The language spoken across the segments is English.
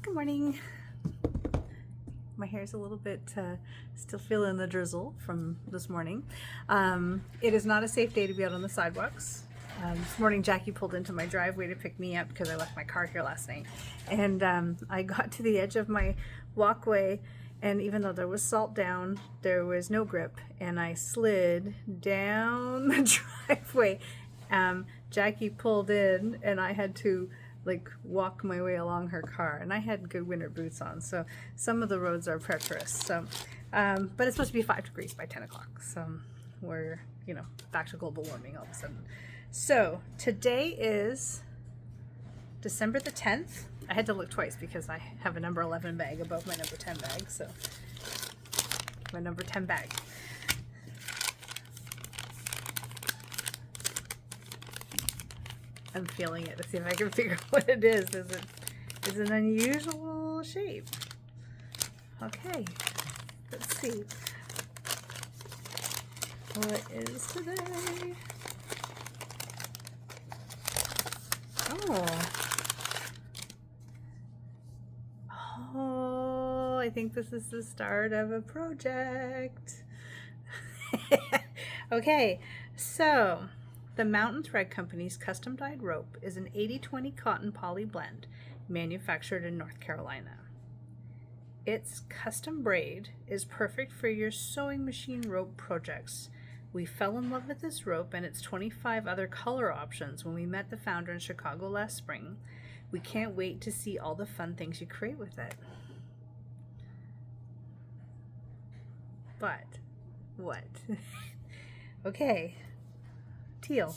Good morning. My hair's a little bit still feeling the drizzle from this morning. It is not a safe day to be out on the sidewalks. This morning Jackie pulled into my driveway to pick me up because I left my car here last night. And I got to the edge of my walkway, and even though there was salt down, there was no grip, and I slid down the driveway. Jackie pulled in and I had to walk my way along her car, and I had good winter boots on, so some of the roads are treacherous. So but it's supposed to be 5 degrees by 10 o'clock, so we're back to global warming all of a sudden. So today is December the 10th. I had to look twice because I have a number 11 bag above my number 10 bag, so my number 10 bag. I'm feeling it to see if I can figure out what it is. Is an unusual shape. Okay, let's see. What is today? Oh, I think this is the start of a project. Okay, so the Mountain Thread Company's custom dyed rope is an 80/20 cotton poly blend manufactured in North Carolina. Its custom braid is perfect for your sewing machine rope projects. We fell in love with this rope and its 25 other color options when we met the founder in Chicago last spring. We can't wait to see all the fun things you create with it. But what? Okay. Teal.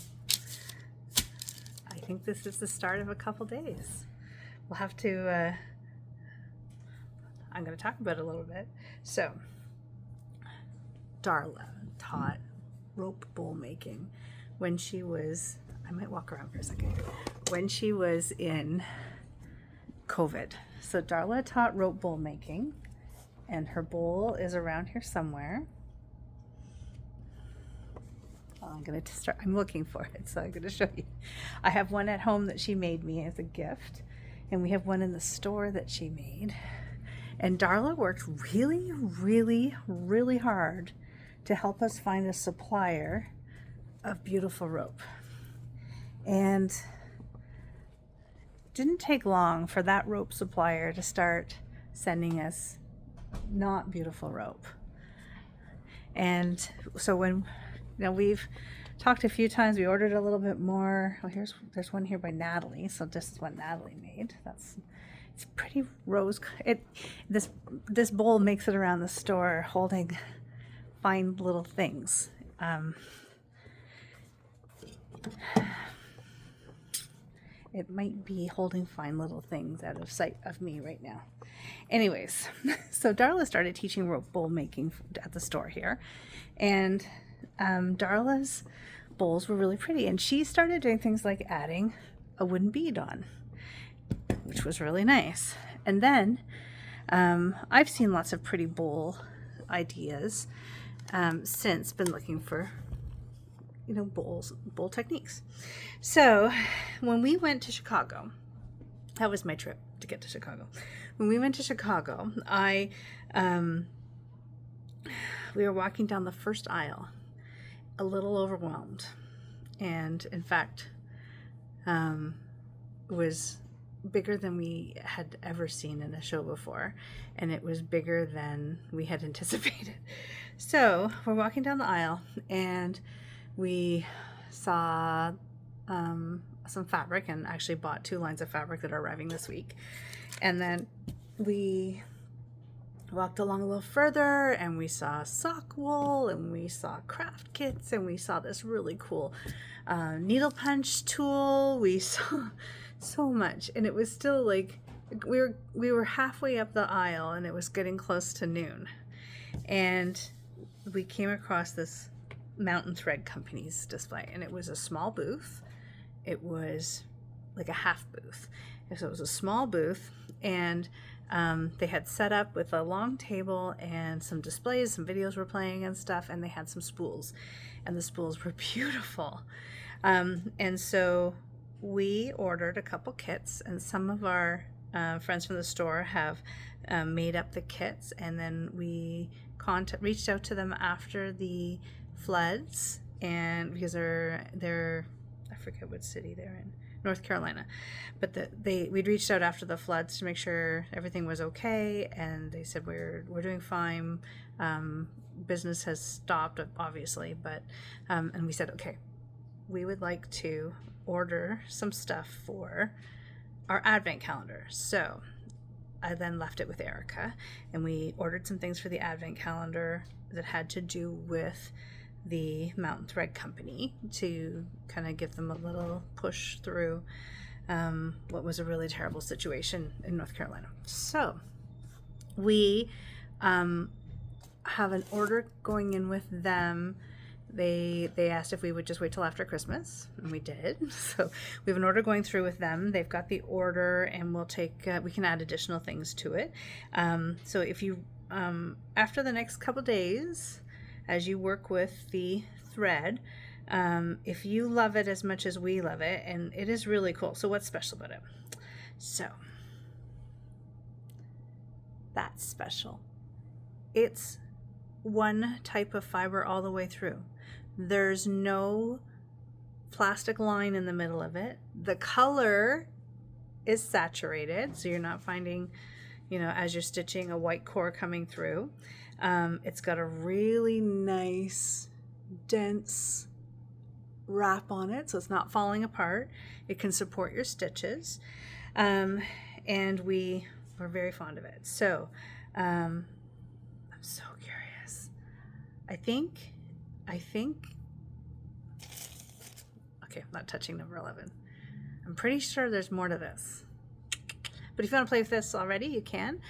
I think this is the start of a couple days. We'll have to, I'm going to talk about it a little bit. So, Darla taught rope bowl making when she was, I might walk around for a second, when she was in COVID. So Darla taught rope bowl making, and her bowl is around here somewhere. I'm looking for it, so I'm going to show you. I have one at home that she made me as a gift, and we have one in the store that she made. And Darla worked really, really, really hard to help us find a supplier of beautiful rope. And it didn't take long for that rope supplier to start sending us not beautiful rope. And so when we've talked a few times, we ordered a little bit more. Oh, there's one here by Natalie. So this is what Natalie made. It's pretty rose. This bowl makes it around the store holding fine little things. It might be holding fine little things out of sight of me right now. Anyways, so Darla started teaching rope bowl making at the store here, and Darla's bowls were really pretty, and she started doing things like adding a wooden bead on, which was really nice. And then I've seen lots of pretty bowl ideas since, been looking for bowl techniques. So when we went to Chicago, that was my trip to get to Chicago. When we went to Chicago, we were walking down the first aisle, a little overwhelmed, and in fact, it was bigger than we had ever seen in a show before, and it was bigger than we had anticipated. So we're walking down the aisle, and we saw some fabric, and actually bought 2 lines of fabric that are arriving this week. And then we walked along a little further, and we saw sock wool, and we saw craft kits, and we saw this really cool needle punch tool. We saw so much, and it was still we were halfway up the aisle, and it was getting close to noon, and we came across this Mountain Thread Company's display, and it was a small booth. It was like a half booth, and so it was a small booth, and they had set up with a long table and some displays, some videos were playing and stuff, and they had some spools, and the spools were beautiful. And so we ordered a couple kits, and some of our friends from the store have made up the kits, and then we reached out to them after the floods, and because they're I forget what city they're in, North Carolina, but we'd reached out after the floods to make sure everything was okay, and they said we're doing fine. Business has stopped, obviously, but and we said, okay, we would like to order some stuff for our advent calendar. So I then left it with Erica, and we ordered some things for the advent calendar that had to do with the Mountain Thread Company to kind of give them a little push through what was a really terrible situation in North Carolina. So we have an order going in with them. They asked if we would just wait till after Christmas, and we did. So we have an order going through with them. They've got the order, and we can add additional things to it. So if you, after the next couple days, as you work with the thread, if you love it as much as we love it, and it is really cool. So what's special about it? So that's special. It's one type of fiber all the way through. There's no plastic line in the middle of it. The color is saturated, so you're not finding, as you're stitching, a white core coming through. It's got a really nice, dense wrap on it, so it's not falling apart. It can support your stitches, and we're very fond of it. So I'm so curious. I think, okay, I'm not touching number 11. I'm pretty sure there's more to this. But if you want to play with this already, you can.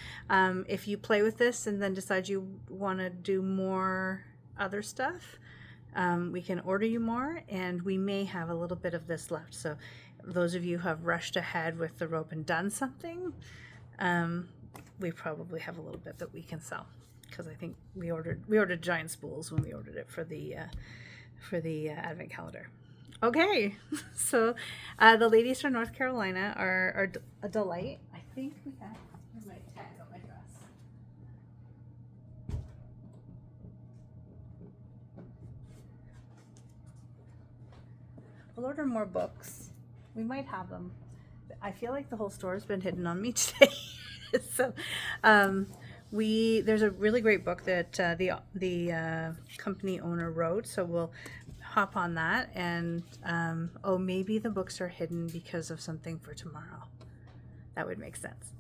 If you play with this and then decide you want to do more other stuff, we can order you more, and we may have a little bit of this left. So those of you who have rushed ahead with the rope and done something, we probably have a little bit that we can sell, because I think we ordered giant spools when we ordered it for the advent calendar. Okay, so the ladies from North Carolina are a delight. I think we have. Where's my tag on my dress? We'll order more books. We might have them. I feel like the whole store's been hidden on me today. So there's a really great book that the company owner wrote, so we'll hop on that, and maybe the books are hidden because of something for tomorrow. That would make sense.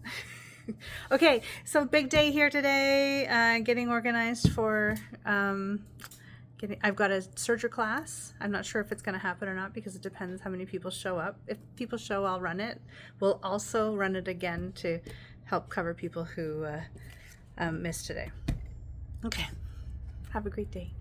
Okay, so big day here today, getting organized for I've got a serger class. I'm not sure if it's going to happen or not, because it depends how many people show up. If people show, I'll run it. We'll also run it again to help cover people who missed today. Okay, have a great day.